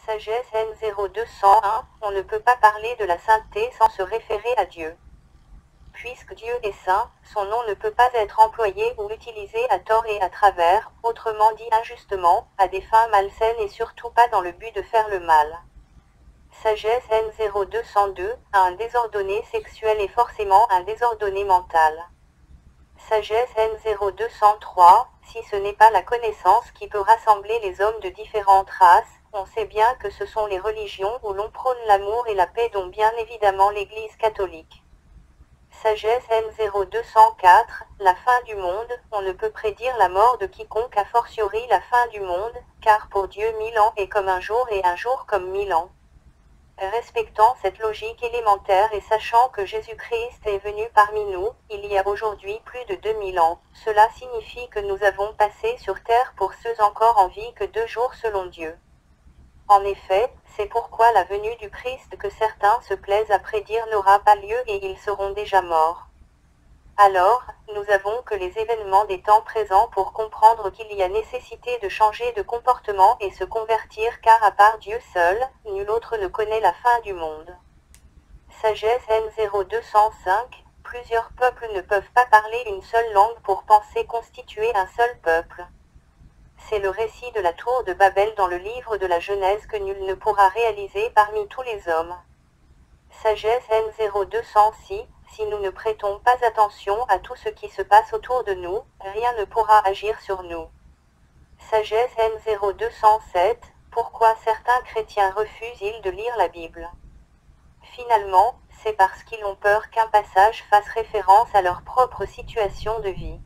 Sagesse N0201, on ne peut pas parler de la sainteté sans se référer à Dieu. Puisque Dieu est saint, son nom ne peut pas être employé ou utilisé à tort et à travers, autrement dit injustement, à des fins malsaines et surtout pas dans le but de faire le mal. Sagesse N0202, un désordonné sexuel est forcément un désordonné mental. Sagesse N0203, si ce n'est pas la connaissance qui peut rassembler les hommes de différentes races, on sait bien que ce sont les religions où l'on prône l'amour et la paix dont bien évidemment l'Église catholique. Sagesse N0204, la fin du monde, on ne peut prédire la mort de quiconque a fortiori la fin du monde, car pour Dieu 1000 ans est comme un jour et un jour comme 1000 ans. Respectant cette logique élémentaire et sachant que Jésus-Christ est venu parmi nous, il y a aujourd'hui plus de 2000 ans, cela signifie que nous avons passé sur terre pour ceux encore en vie que 2 jours selon Dieu. En effet, c'est pourquoi la venue du Christ que certains se plaisent à prédire n'aura pas lieu et ils seront déjà morts. Alors, nous avons que les événements des temps présents pour comprendre qu'il y a nécessité de changer de comportement et se convertir car à part Dieu seul, nul autre ne connaît la fin du monde. Sagesse N0205, plusieurs peuples ne peuvent pas parler une seule langue pour penser constituer un seul peuple. C'est le récit de la tour de Babel dans le livre de la Genèse que nul ne pourra réaliser parmi tous les hommes. Sagesse N0206, si nous ne prêtons pas attention à tout ce qui se passe autour de nous, rien ne pourra agir sur nous. Sagesse N0207, pourquoi certains chrétiens refusent-ils de lire la Bible? Finalement, c'est parce qu'ils ont peur qu'un passage fasse référence à leur propre situation de vie.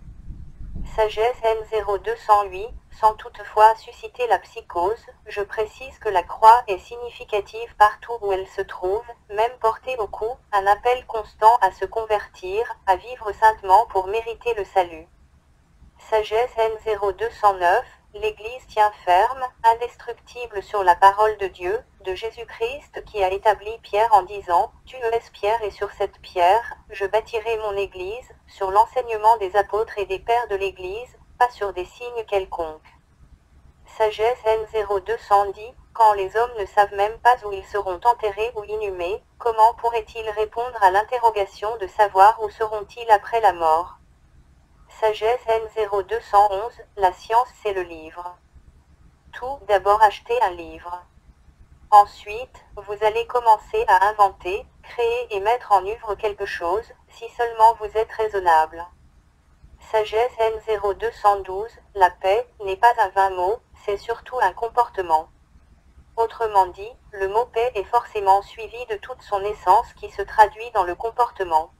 Sagesse N0208, sans toutefois susciter la psychose, je précise que la croix est significative partout où elle se trouve, même portée au cou, un appel constant à se convertir, à vivre saintement pour mériter le salut. Sagesse N0209, l'Église tient ferme, indestructible sur la parole de Dieu, de Jésus-Christ qui a établi Pierre en disant, « Tu es Pierre et sur cette pierre, je bâtirai mon Église, sur l'enseignement des apôtres et des pères de l'Église, pas sur des signes quelconques. » Sagesse N0210, quand les hommes ne savent même pas où ils seront enterrés ou inhumés, comment pourraient-ils répondre à l'interrogation de savoir où seront-ils après la mort? Sagesse N0211, la science c'est le livre. Tout d'abord acheter un livre. Ensuite, vous allez commencer à inventer, créer et mettre en œuvre quelque chose, si seulement vous êtes raisonnable. Sagesse N0212, la paix n'est pas un vain mot, c'est surtout un comportement. Autrement dit, le mot paix est forcément suivi de toute son essence qui se traduit dans le comportement.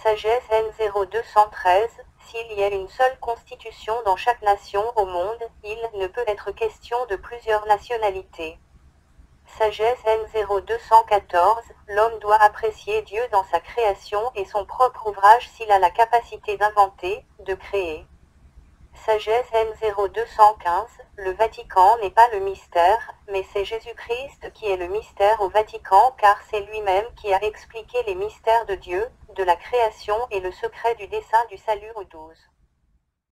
Sagesse N0213, s'il y a une seule constitution dans chaque nation au monde, il ne peut être question de plusieurs nationalités. Sagesse N0214, l'homme doit apprécier Dieu dans sa création et son propre ouvrage s'il a la capacité d'inventer, de créer. Sagesse N0215, le Vatican n'est pas le mystère, mais c'est Jésus-Christ qui est le mystère au Vatican car c'est lui-même qui a expliqué les mystères de Dieu, de la création et le secret du dessein du salut aux 12.